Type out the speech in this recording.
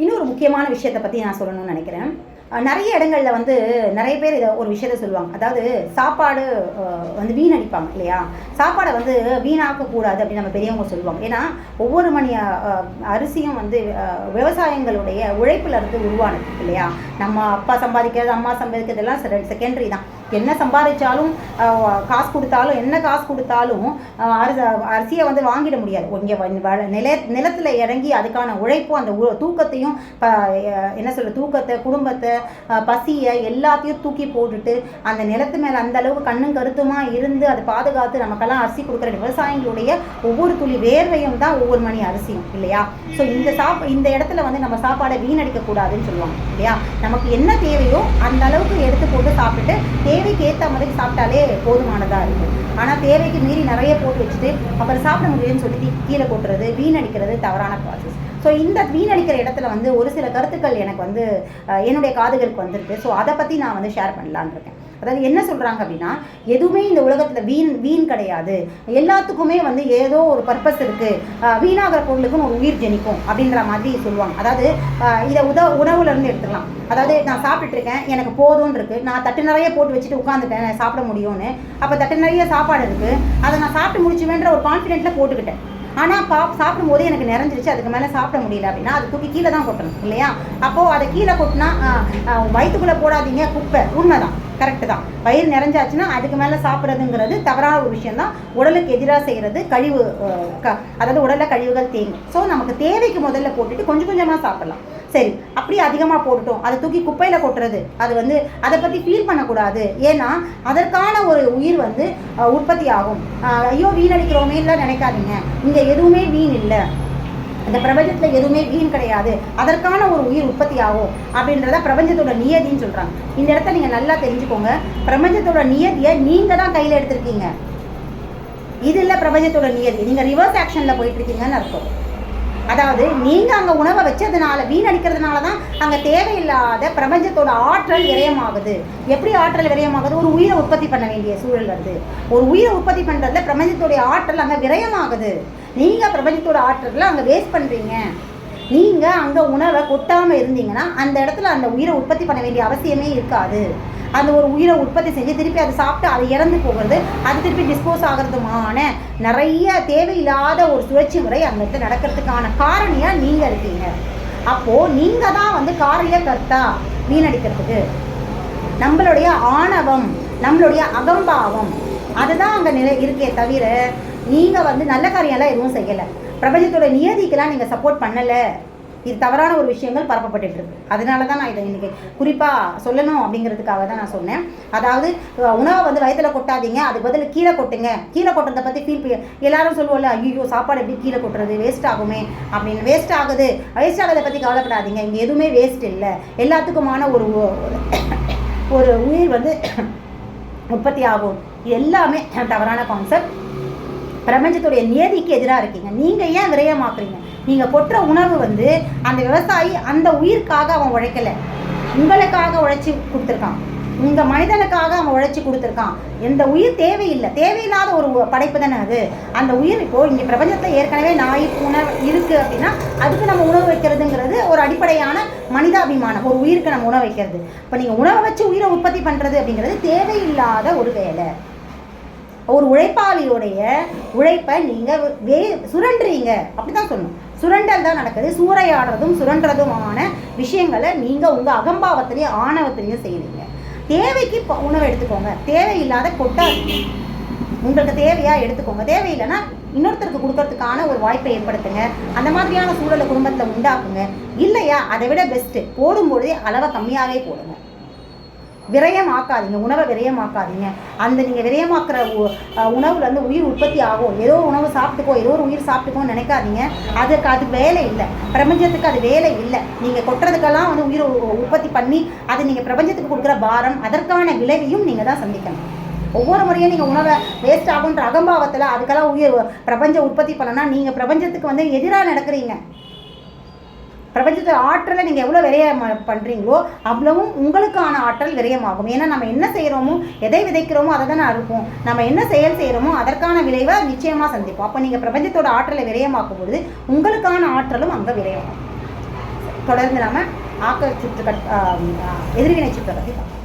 இன்னொரு முக்கியமான விஷயத்தை பற்றி நான் சொல்லணும்னு நினைக்கிறேன். நிறைய இடங்களில் வந்து நிறைய பேர் இதை ஒரு விஷயத்த சொல்லுவாங்க. அதாவது சாப்பாடு வந்து வீணடிப்பாங்க இல்லையா? சாப்பாடை வந்து வீணாக்கக்கூடாது அப்படின்னு நம்ம பெரியவங்க சொல்லுவாங்க. ஏன்னா ஒவ்வொரு மணி அரிசியும் வந்து விவசாயங்களுடைய உழைப்பில் இருந்து உருவானது இல்லையா? நம்ம அப்பா சம்பாதிக்கிறது, அம்மா சம்பாதிக்கிறது எல்லாம் செகண்டரி தான். என்ன சம்பாதிச்சாலும் காசு கொடுத்தாலும் என்ன காசு கொடுத்தாலும் அரிசியை வந்து வாங்கிட முடியாது. இங்கே நிலத்தில் இறங்கி அதுக்கான உழைப்பும் அந்த தூக்கத்தையும் என்ன சொல்ற தூக்கத்தை, குடும்பத்தை, பசியை எல்லாத்தையும் தூக்கி போட்டுட்டு அந்த நிலத்து மேலே அந்த அளவுக்கு கண்ணும் கருத்துமா இருந்து அதை பாதுகாத்து நமக்கெல்லாம் அரிசி கொடுக்குற விவசாயிகளுடைய ஒவ்வொரு துளி வேர்வையும் தான் ஒவ்வொரு மணி அரிசியும் இல்லையா? ஸோ இந்த இடத்துல வந்து நம்ம சாப்பாடை வீணடிக்கக்கூடாதுன்னு சொல்லுவாங்க இல்லையா? நமக்கு என்ன தேவையோ அந்த அளவுக்கு எடுத்து போட்டு சாப்பிட்டுட்டு தேவைக்கு ஏற்ற மாதிரி சாப்பிட்டாலே போதுமானதாக இருக்கும். ஆனால் தேவைக்கு மீறி நிறைய போட்டு வச்சுட்டு அப்புறம் சாப்பிட முடியும்னு சொல்லி கீழே கொட்டுறது, வீணடிக்கிறது தவறான ப்ராசஸ். ஸோ இந்த வீணடிக்கிற இடத்துல வந்து ஒரு சில கருத்துக்கள் எனக்கு வந்து என்னுடைய காதுகளுக்கு வந்திருக்கு. ஸோ அதை பற்றி நான் வந்து ஷேர் பண்ணலான்னு இருக்கேன். அதாவது என்ன சொல்கிறாங்க அப்படின்னா, எதுவுமே இந்த உலகத்தில் வீண் கிடையாது, எல்லாத்துக்குமே வந்து ஏதோ ஒரு பர்பஸ் இருக்குது, வீணாகிற பொருளுக்குன்னு ஒரு உயிர் ஜனிக்கும் அப்படின்ற மாதிரி சொல்லுவாங்க. அதாவது இதை உணவுலேருந்து எடுத்துக்கலாம். அதாவது நான் சாப்பிட்டுருக்கேன், எனக்கு போதும்னு இருக்குது, நான் தட்டு நிறைய போட்டு வச்சுட்டு உட்காந்துட்டேன், நான் சாப்பிட முடியும்னு. அப்போ தட்டு நிறைய சாப்பாடு இருக்குது, அதை நான் சாப்பிட்டு முடிச்சுவேன்ற ஒரு கான்ஃபிடென்ட்டில் போட்டுக்கிட்டேன். ஆனால் சாப்பிடும்போது எனக்கு நிறைஞ்சிருச்சு, அதுக்கு மேலே சாப்பிட முடியல அப்படின்னா அது தூக்கி கீழே தான் கொட்டணும் இல்லையா? அப்போது அதை கீழே கொட்டினா வயிற்றுக்குள்ளே போடாதீங்க, குப்பை. உண்மைதான், கரெக்டு தான். வயிறு நிறைஞ்சாச்சுன்னா அதுக்கு மேலே சாப்பிட்றதுங்கிறது தவறான ஒரு விஷயந்தான். உடலுக்கு எதிராக செய்கிறது கழிவு, அதாவது உடலில் கழிவுகள் தேங்கும். ஸோ நமக்கு தேவைக்கு முதல்ல போட்டுட்டு கொஞ்சம் கொஞ்சமாக சாப்பிட்லாம். சரி, அப்படியே அதிகமாக போட்டுட்டோம், அதை தூக்கி குப்பையில் கொட்டுறது, அது வந்து அதை பற்றி ஃபீல் பண்ணக்கூடாது. ஏன்னா அதற்கான ஒரு உயிர் வந்து உற்பத்தி ஆகும். ஐயோ வீணடிக்கிறோமே இல்லை நினைக்காதீங்க. இங்கே எதுவுமே வீண் இல்லை, இந்த பிரபஞ்சத்தில் எதுவுமே வீண் கிடையாது, அதற்கான ஒரு உயிர் உற்பத்தி ஆகும் அப்படின்றத பிரபஞ்சத்தோட நியதின்னு சொல்கிறாங்க. இந்த இடத்த நீங்கள் நல்லா தெரிஞ்சுக்கோங்க. பிரபஞ்சத்தோட நியதியை நீங்கள் தான் கையில் எடுத்திருக்கீங்க. இது இல்லை பிரபஞ்சத்தோட நியதி. நீங்கள் ரிவர்ஸ் ஆக்ஷனில் போயிட்டுருக்கீங்கன்னு அர்த்தம். அதாவது நீங்கள் அங்கே உணவை வச்சதுனால, வீணடிக்கிறதுனால தான் அங்கே தேவையில்லாத பிரபஞ்சத்தோட ஆற்றல் விரயமாகுது. எப்படி ஆற்றல் விரயமாகுது? ஒரு உயிரை உற்பத்தி பண்ண வேண்டிய சூழல் வருது. ஒரு உயிரை உற்பத்தி பண்ணுறதுல பிரபஞ்சத்தோடைய ஆற்றல் அங்கே விரயமாகுது. நீங்கள் பிரபஞ்சத்தோட ஆற்றலில் அங்கே வேஸ்ட் பண்ணுறீங்க. நீங்கள் அங்கே உணவை கொட்டாமல் இருந்தீங்கன்னா அந்த இடத்துல அந்த உயிரை உற்பத்தி பண்ண வேண்டிய அவசியமே இருக்காது. அந்த ஒரு உயிரை உற்பத்தி செஞ்சு திருப்பி அதை சாப்பிட்டு அதை இறந்து போகிறது, அது திருப்பி டிஸ்போஸ் ஆகிறதுமான நிறைய தேவையில்லாத ஒரு சுழற்சி முறை அந்த இடத்துல நடக்கிறதுக்கான காரணியாக நீங்கள் இருக்கீங்க. அப்போது நீங்கள் தான் வந்து காரிய கர்த்தா வீணடிக்கிறதுக்கு. நம்மளுடைய ஆணவம், நம்மளுடைய அகம்பாவம் அதுதான் அங்கே இருக்கே தவிர நீங்கள் வந்து நல்ல காரியம்லாம் எதுவும் செய்யலை. பிரபஞ்சத்தோட நியதிக்கெல்லாம் நீங்கள் சப்போர்ட் பண்ணலை. இது தவறான ஒரு விஷயங்கள் பரப்பப்பட்டு இருக்கு. அதனால தான் நான் இதை இன்றைக்கி குறிப்பாக சொல்லணும் அப்படிங்கிறதுக்காக தான் நான் சொன்னேன். அதாவது உணவை வந்து வயிற்றில் கொட்டாதீங்க, அதுக்கு பதில் கீழே கொட்டுங்க. கீழே கொட்டுறதை பற்றி எல்லாரும் சொல்லுவோம்ல, ஐயோ சாப்பாடு எப்படி கீழே கொட்டுறது, வேஸ்ட் ஆகுமே அப்படின்னு. வேஸ்ட் ஆகுறதை பற்றி கவலைப்படாதீங்க. இங்கே எதுவுமே வேஸ்ட் இல்லை, எல்லாத்துக்குமான ஒரு உயிர் வந்து உற்பத்தி ஆகும். எல்லாமே தவறான கான்செப்ட். பிரபஞ்சத்துடைய நியதிக்கு எதிராக இருக்கீங்க. நீங்கள் ஏன் விரயமாக்குறீங்க? நீங்கள் கொட்டுற உணவு வந்து அந்த விவசாயி அந்த உயிருக்காக அவன் உழைக்கலை, உங்களுக்காக உழைச்சி கொடுத்துருக்கான். உங்கள் மனிதனுக்காக அவன் உழைச்சி கொடுத்துருக்கான். எந்த உயிர் தேவையில்லை, தேவையில்லாத ஒரு படைப்பு தானே அது. அந்த உயிர் இப்போது இங்கே பிரபஞ்சத்தில் ஏற்கனவே நாய் உணவு இருக்குது அப்படின்னா அதுக்கு நம்ம உணவு வைக்கிறதுங்கிறது ஒரு அடிப்படையான மனிதாபிமானம். ஒரு உயிருக்கு நம்ம உணவு வைக்கிறது. இப்போ நீங்கள் உணவை வச்சு உயிரை உற்பத்தி பண்ணுறது அப்படிங்கிறது தேவையில்லாத ஒரு வேலை. ஒரு உழைப்பாளியோடைய உழைப்பை நீங்கள் சுரண்டுறீங்க அப்படி தான் சொல்லணும். சுரண்டல் தான் நடக்குது. சூறையாடுறதும் சுரண்டுறதுமான விஷயங்களை நீங்கள் உங்கள் அகம்பாவத்திலையும் ஆணவத்திலையும் செய்வீங்க. தேவைக்கு உணவை எடுத்துக்கோங்க, தேவையில்லாத கொட்டாதீங்க. உங்களுக்கு தேவையா எடுத்துக்கோங்க, தேவையில்லைன்னா இன்னொருத்தருக்கு கொடுக்கறதுக்கான ஒரு வாய்ப்பை ஏற்படுத்துங்க. அந்த மாதிரியான சூழலை குடும்பத்தில் உண்டாக்குங்க. இல்லையா அதை விட பெஸ்ட்டு, போடும்பொழுதே அளவை கம்மியாகவே போடுங்க. விரயமாக்காதீங்க, உணவை விரயமாக்காதீங்க. அந்த நீங்கள் விரயமாக்குற உணவுல இருந்து உயிர் உற்பத்தி ஆகும். ஏதோ உணவு சாப்பிட்டுக்கோ, ஏதோ ஒரு உயிர் சாப்பிட்டுக்கோன்னு நினைக்காதீங்க. அது வேலை இல்லை, பிரபஞ்சத்துக்கு அது வேலை இல்லை. நீங்கள் கொட்டுறதுக்கெல்லாம் வந்து உயிர் உற்பத்தி பண்ணி அது நீங்கள் பிரபஞ்சத்துக்கு கொடுக்குற பாரம், அதற்கான விளைவையும் நீங்கள் தான் சந்திக்கணும். ஒவ்வொரு முறையும் நீங்கள் உணவை வேஸ்ட் ஆகுன்ற அகம்பாவத்தில் அதுக்கெல்லாம் உயிர் பிரபஞ்சம் உற்பத்தி பண்ணனா நீங்கள் பிரபஞ்சத்துக்கு வந்து எதிராக நடக்கிறீங்க. பிரபஞ்சத்தோட ஆற்றலை நீங்கள் எவ்வளோ விரயம் பண்ணுறீங்களோ அவ்வளவும் உங்களுக்கான ஆற்றல் விரயமாகும். ஏன்னா நம்ம என்ன செய்கிறோமோ, எதை விதைக்கிறோமோ அதை தானே அறுப்போம். நம்ம என்ன செயல் செய்கிறோமோ அதற்கான விளைவை நிச்சயமாக சந்திப்போம். அப்போ நீங்கள் பிரபஞ்சத்தோட ஆற்றலை விரயமாக்கும் பொழுது உங்களுக்கான ஆற்றலும் அங்கே விரயமாகும். தொடர்ந்து நாம் ஆக்க சுற்று எதிர்வினை சுற்றை பற்றி பார்க்கலாம்.